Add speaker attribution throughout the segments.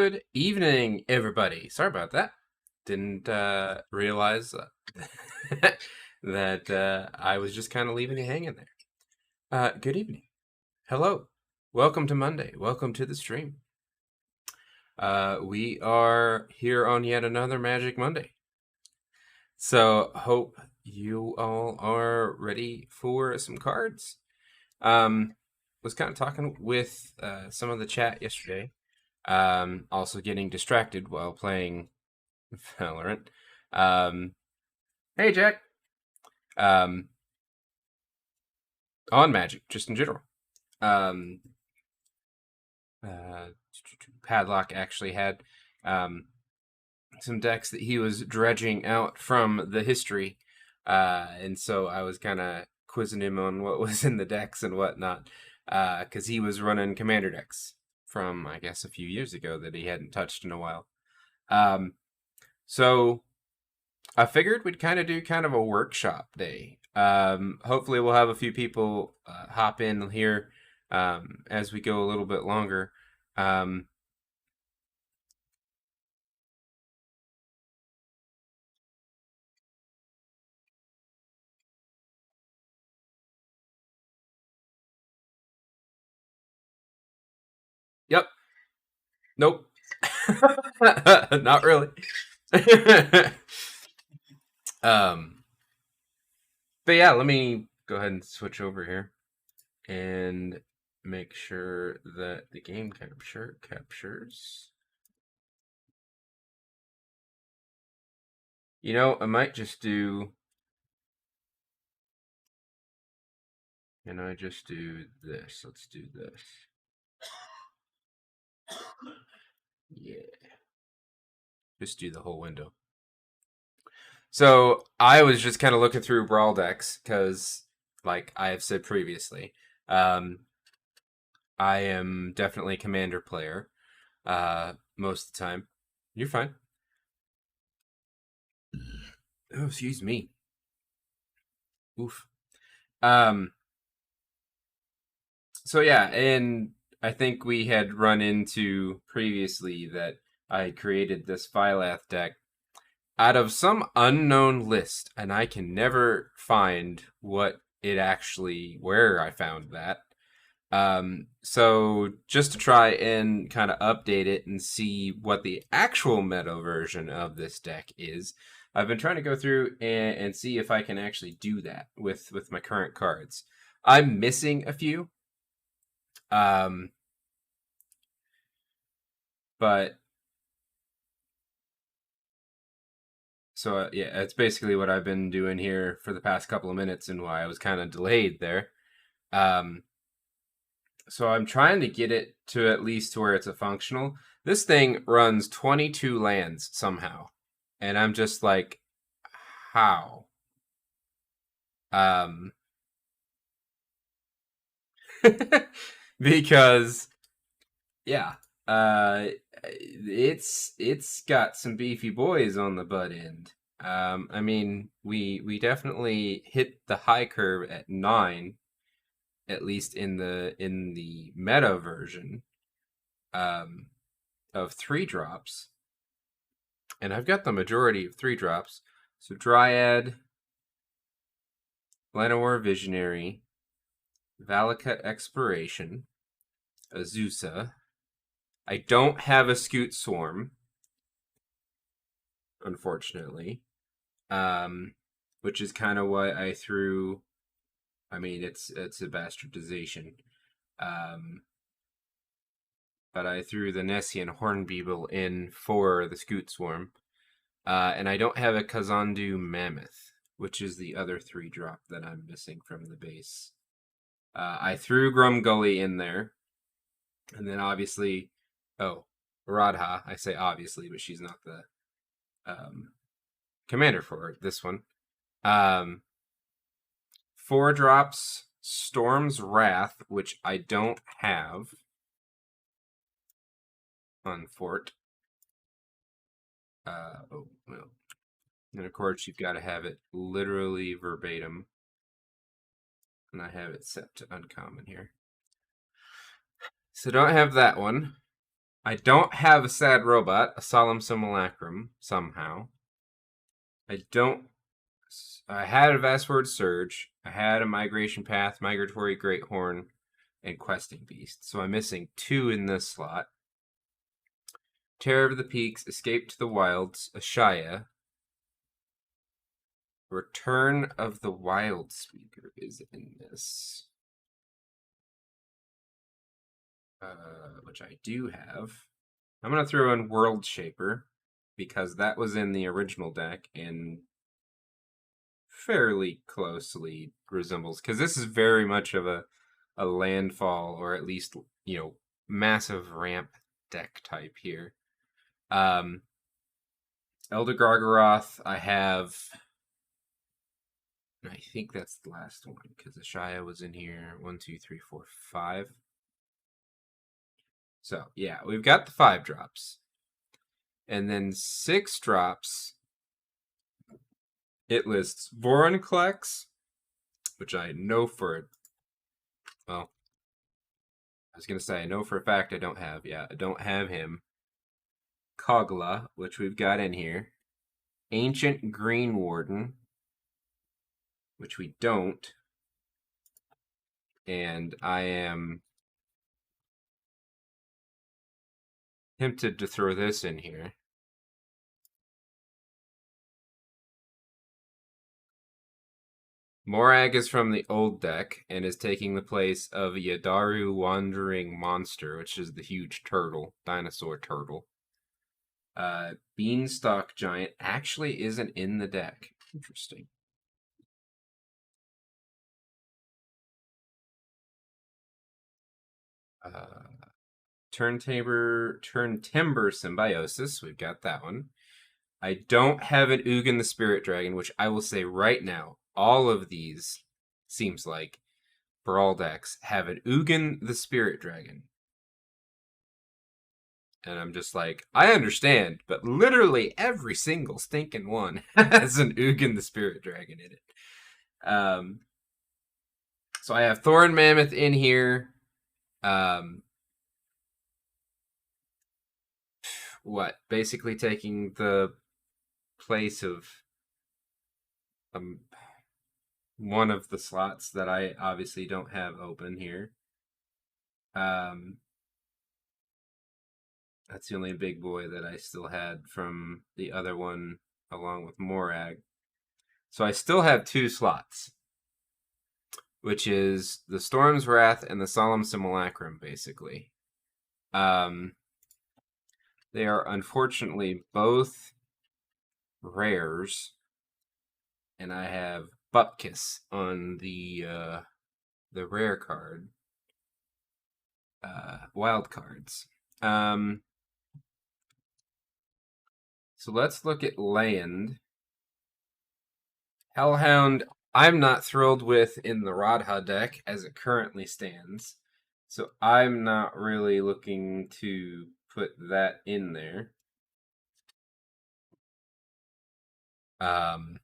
Speaker 1: Good evening, everybody. Sorry about that. Didn't realize that I was just kind of leaving you hanging there. Good evening. Hello. Welcome to Monday. Welcome to the stream. We are here on yet another Magic Monday. So, hope you all are ready for some cards. Was kind of talking with some of the chat yesterday. Also getting distracted while playing Valorant. Hey, Jack. On Magic, just in general. Padlock actually had some decks that he was dredging out from the history, and so I was kind of quizzing him on what was in the decks and whatnot, because he was running commander decks from, I guess, a few years ago that he hadn't touched in a while. So I figured we'd kind of do kind of a workshop day. Hopefully we'll have a few people hop in here as we go a little bit longer. Yep. Nope. Not really. But yeah, let me go ahead and switch over here and make sure that the game captures. You know, I might just do. Can I just do this? Let's do this. Yeah. Just do the whole window. So I was just kind of looking through Brawl decks because, like I have said previously, I am definitely a commander player most of the time. You're fine. Oh, excuse me. Oof. So yeah, and I think we had run into previously that I created this Phylath deck out of some unknown list, and I can never find what it actually, where I found that. So just to try and kind of update it and see what the actual meta version of this deck is, I've been trying to go through and see if I can actually do that with my current cards. I'm missing a few. But so yeah, that's basically what I've been doing here for the past couple of minutes and why I was kind of delayed there. So I'm trying to get it to at least to where it's a functional. This thing runs 22 lands somehow, and I'm just like, how? Because yeah, it's got some beefy boys on the butt end. I mean, we definitely hit the high curve at 9, at least in the meta version of 3-drops, and I've got the majority of 3-drops. So Dryad, Llanowar Visionary, Valakut Exploration, Azusa. I don't have a Scoot Swarm, unfortunately, which is kind of why I threw. I mean, it's a bastardization, but I threw the Nessian Hornbeetle in for the Scoot Swarm, and I don't have a Kazandu Mammoth, which is the other 3-drop that I'm missing from the base. I threw Grumgully in there, and then obviously, Radha. I say obviously, but she's not the commander for this one. 4-drops, Storm's Wrath, which I don't have on Fort. Oh, well. And of course, you've got to have it literally verbatim. And I have it set to uncommon here. So don't have that one. I don't have a sad robot, a solemn simulacrum, somehow. I don't. I had a Vastword Surge. I had a Migration Path, Migratory Greathorn, and Questing Beast. So I'm missing 2 in this slot. Terror of the Peaks, Escape to the Wilds, Ashaya. Return of the Wild Speaker is in this. Which I do have. I'm going to throw in World Shaper, because that was in the original deck, and fairly closely resembles, because this is very much of a landfall, or at least, massive ramp deck type here. Elder Gargaroth, I have. I think that's the last one, because Ashaya was in here. 1, 2, 3, 4, 5. So, yeah, we've got the 5 drops. And then 6 drops. It lists Voronclex, which I know for. Well, I was going to say, I know for a fact I don't have. Yeah, I don't have him. Kogla, which we've got in here. Ancient Green Warden, which we don't. And I am tempted to throw this in here. Morag is from the old deck and is taking the place of Yadaru Wandering Monster, which is the huge turtle, dinosaur turtle. Beanstalk Giant actually isn't in the deck. Interesting. Turntimber Symbiosis, we've got that one. I don't have an Ugin the Spirit Dragon, which I will say right now, all of these, seems like, Brawl decks have an Ugin the Spirit Dragon. And I'm just like, I understand, but literally every single stinking one has an Ugin the Spirit Dragon in it. So I have Thorn Mammoth in here. Basically taking the place of one of the slots that I obviously don't have open here. That's the only big boy that I still had from the other one, along with Morag. So I still have 2 slots, which is the Storm's Wrath and the Solemn Simulacrum, basically. They are unfortunately both rares, and I have Bupkis on the rare card. Wild cards. So let's look at land. Hellhound, I'm not thrilled with in the Radha deck as it currently stands. So I'm not really looking to put that in there. Trample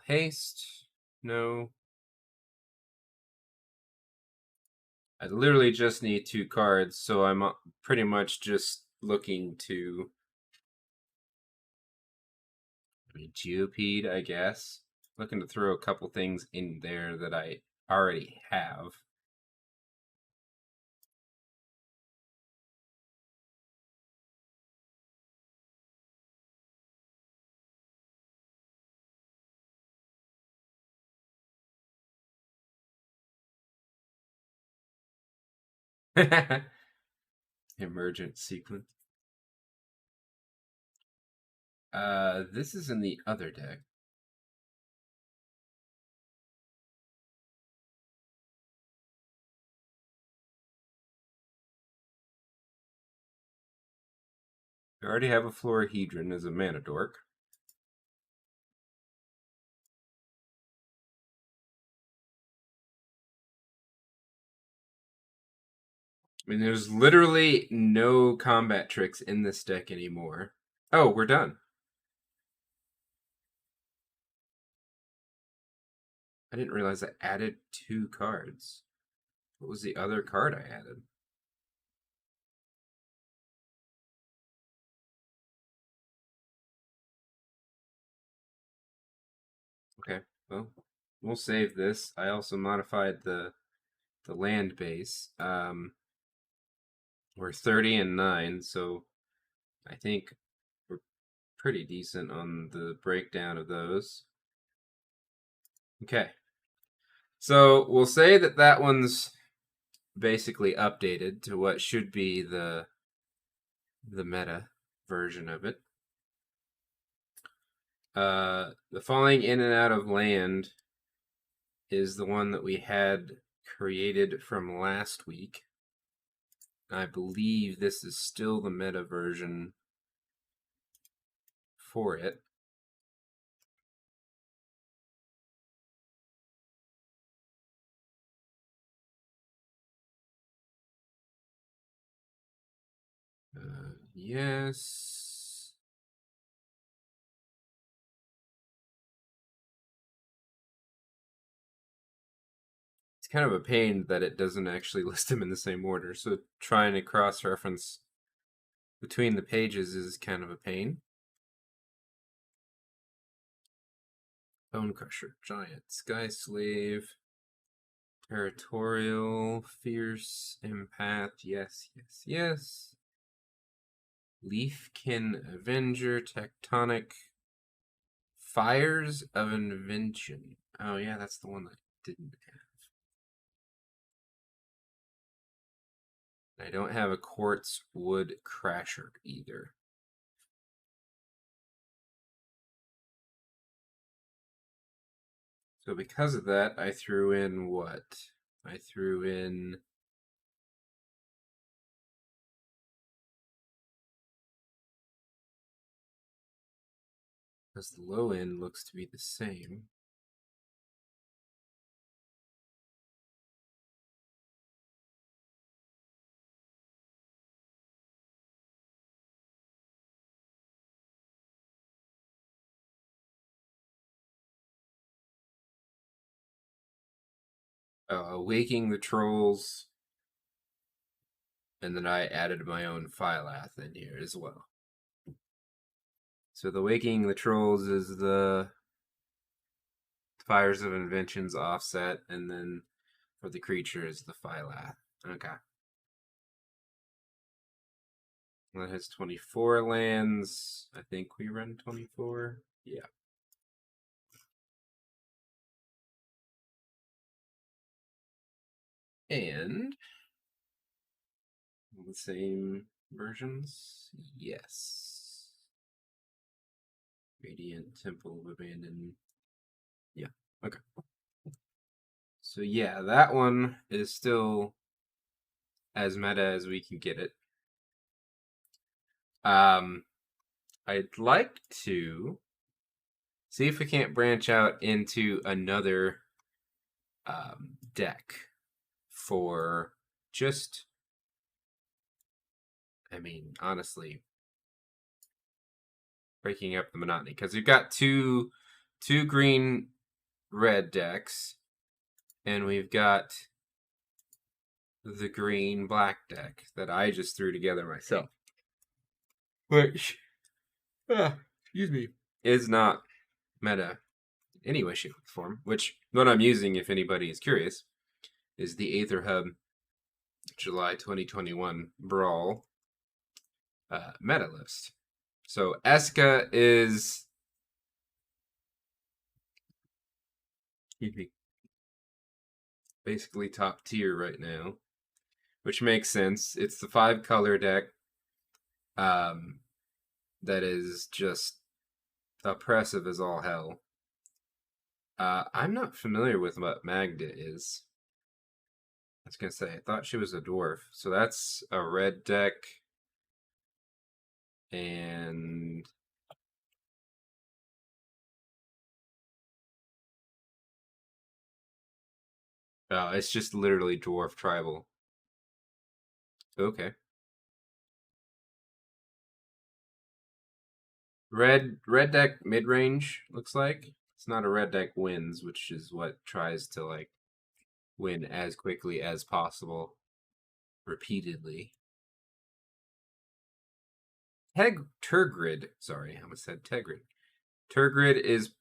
Speaker 1: Haste. No. I literally just need 2 cards, so I'm pretty much just looking to... Geopede, I guess. Looking to throw a couple things in there that I already have. Emergent sequence. This is in the other deck. I already have a Florahedron as a mana dork. I mean, there's literally no combat tricks in this deck anymore. Oh, we're done. I didn't realize I added 2 cards. What was the other card I added? Okay, well, we'll save this. I also modified the land base. We're 30 and 9, so I think we're pretty decent on the breakdown of those. Okay, so we'll say that that one's basically updated to what should be the meta version of it. The falling in and out of land is the one that we had created from last week. I believe this is still the meta version for it. Yes. It's kind of a pain that it doesn't actually list them in the same order, so trying to cross-reference between the pages is kind of a pain. Bone Crusher, Giant, Sky Slave, Territorial, Fierce, Empath, yes, yes, yes. Leafkin, Avenger, Tectonic, Fires of Invention. Oh yeah, that's the one that I didn't have. I don't have a Quartz Wood Crasher either. So because of that, I threw in what? I threw in because the low end looks to be the same. Waking the Trolls, and then I added my own Phylath in here as well. So the Waking the Trolls is the Fires of Inventions offset, and then for the creature is the Phylath. Okay. That has 24 lands. I think we run 24. Yeah. And the same versions? Yes. Radiant Temple of Abandon. Yeah. Okay. So yeah, that one is still as meta as we can get it. I'd like to see if we can't branch out into another deck for just, I mean, honestly, breaking up the monotony, because we've got two green red decks, and we've got the green black deck that I just threw together myself, which excuse me, is not meta in any way, shape, or form. Which what I'm using, if anybody is curious, is the Aether Hub July 2021 Brawl meta list. So Eska is basically top tier right now, which makes sense. It's the 5-color deck that is just oppressive as all hell. I'm not familiar with what Magda is. I was gonna say, I thought she was a dwarf. So that's a red deck. And it's just literally dwarf tribal. Okay. Red deck mid range looks like. It's not a red deck wins, which is what tries to like win as quickly as possible repeatedly. Turgrid, sorry, I almost said Tegrid. Turgrid is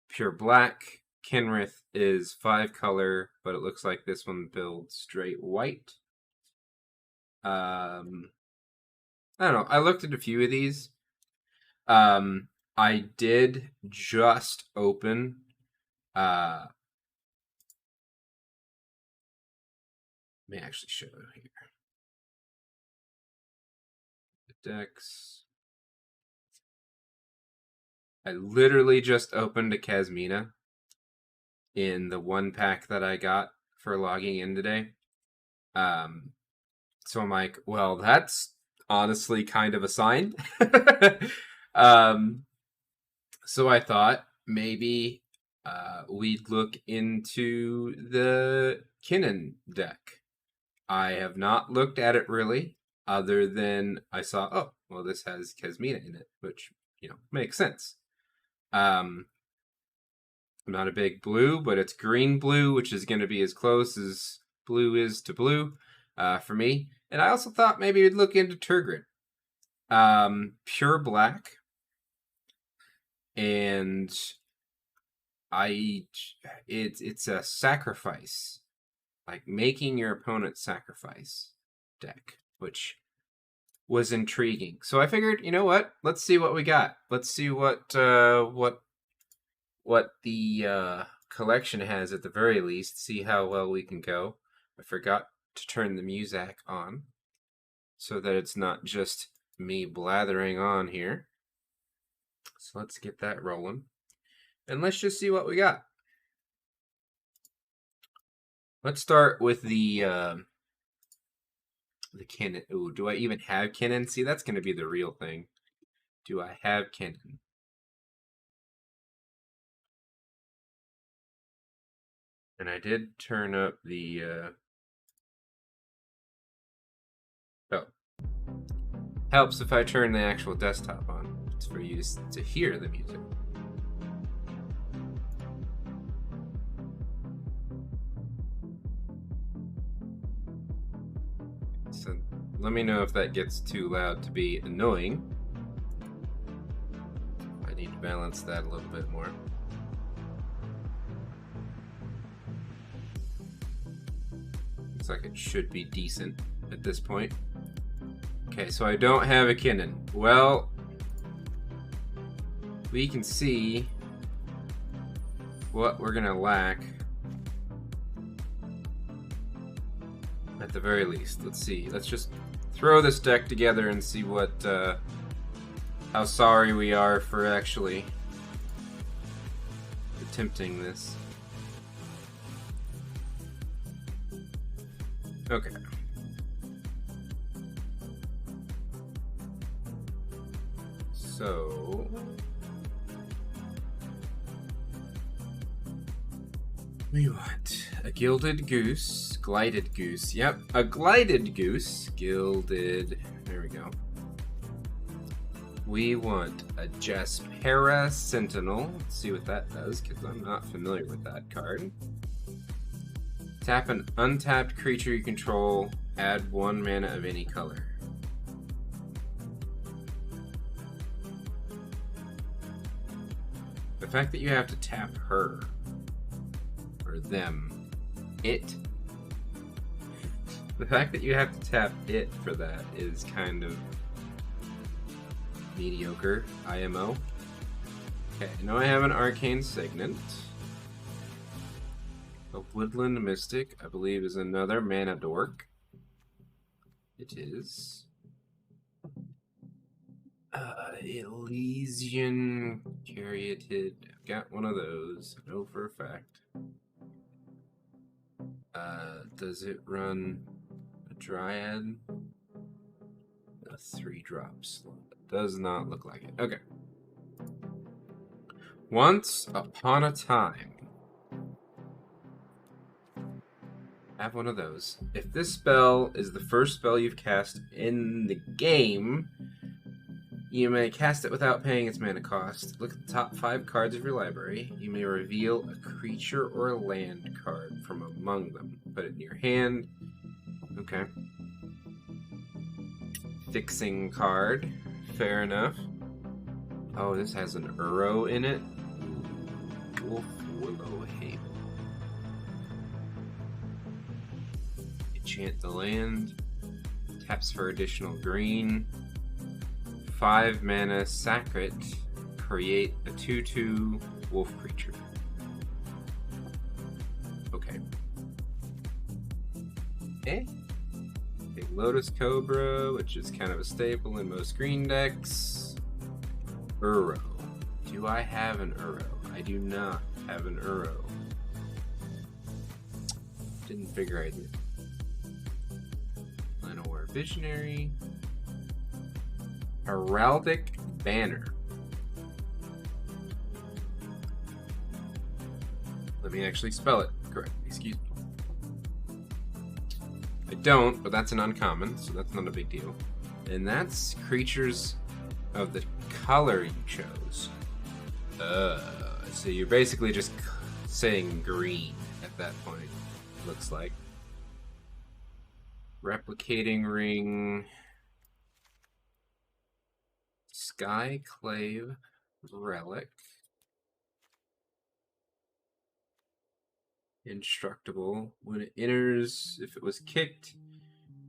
Speaker 1: pure black. Kinrith is 5-color, but it looks like this one builds straight white. I don't know. I looked at a few of these. I did just open let me actually show you here. The decks. I literally just opened a Kasmina in the one pack that I got for logging in today. So I'm like, well, that's honestly kind of a sign. So I thought maybe we'd look into the Kinnan deck. I have not looked at it really, other than I saw, oh, well, this has Kasmina in it, which, you know, makes sense. I'm not a big blue, but it's green-blue, which is going to be as close as blue is to blue for me. And I also thought maybe we'd look into Turgrid. Pure black. And it's a sacrifice. Like making your opponent sacrifice deck, which was intriguing. So I figured, you know what? Let's see what we got. Let's see what the collection has at the very least. See how well we can go. I forgot to turn the music on so that it's not just me blathering on here. So let's get that rolling. And let's just see what we got. Let's start with the Kinnan. Ooh, do I even have Kinnan? See, that's going to be the real thing. Do I have Kinnan? And I did turn up the... Oh. Helps if I turn the actual desktop on. It's for you to hear the music. So let me know if that gets too loud to be annoying. I need to balance that a little bit more. Looks like it should be decent at this point. Okay, so I don't have a Kinnan. Well, we can see what we're gonna lack at the very least. Let's see. Let's just throw this deck together and see what how sorry we are for actually attempting this. Okay. So we want a gilded goose, glided goose. Yep, a glided goose, gilded. There we go. We want a Jaspera Sentinel. Let's see what that does, because I'm not familiar with that card. Tap an untapped creature you control, add 1 mana of any color. The fact that you have to tap her, or them, it. The fact that you have to tap it for that is kind of mediocre, IMO. Okay, now I have an Arcane Signet. A Woodland Mystic, I believe, is another mana dork. It is. Elysian Caryatid. I've got one of those. I know for a fact. Does it run a Dryad? A 3-drop slot. Does not look like it. Okay. Once upon a time. Have one of those. If this spell is the first spell you've cast in the game, you may cast it without paying its mana cost. Look at the top 5 cards of your library. You may reveal a creature or a land card from among them. Put it in your hand. Okay. Fixing card. Fair enough. Oh, this has an Uro in it. Wolf Willow Haven. Enchant the land. Taps for additional green. 5 mana, sack it. Create a 2/2 wolf creature. Okay. Okay. Big Lotus Cobra, which is kind of a staple in most green decks. Uro. Do I have an Uro? I do not have an Uro. Didn't figure I did. Llanowar Visionary. Heraldic Banner. Let me actually spell it correctly. Excuse me. I don't, but that's an uncommon, so that's not a big deal. And that's creatures of the color you chose. So you're basically just saying green at that point, looks like. Replicating Ring. Skyclave Relic. Instructable. When it enters, if it was kicked,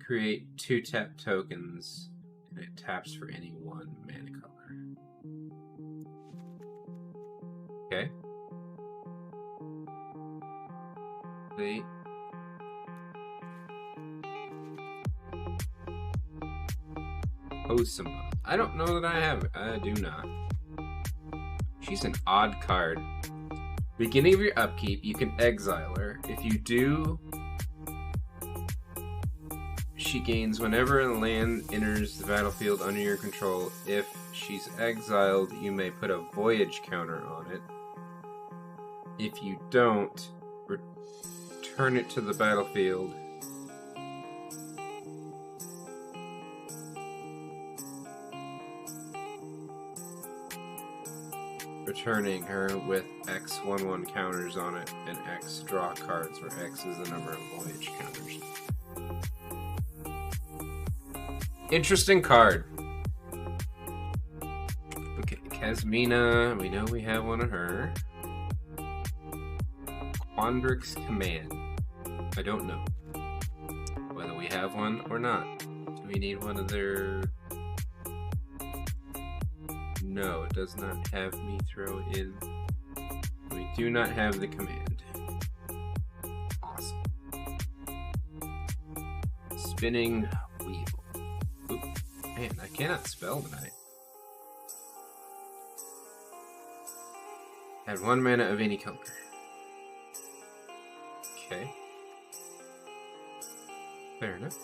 Speaker 1: create 2 tap tokens, and it taps for any 1 mana color. Okay. Wait. Osama. I don't know that I have it. I do not. She's an odd card. Beginning of your upkeep, you can exile her. If you do, she gains whenever a land enters the battlefield under your control. If she's exiled, you may put a voyage counter on it. If you don't, return it to the battlefield. Returning her with X 1/1 counters on it and X draw cards, where X is the number of voyage counters. Interesting card. Okay, Kasmina, we know we have one of her. Quandrix Command. I don't know whether we have one or not. Do we need one of their... No, it does not have me throw in. We do not have the command. Awesome. Spinning Wheel. Oop. Man, I cannot spell tonight. Add 1 mana of any color. Okay. Fair enough.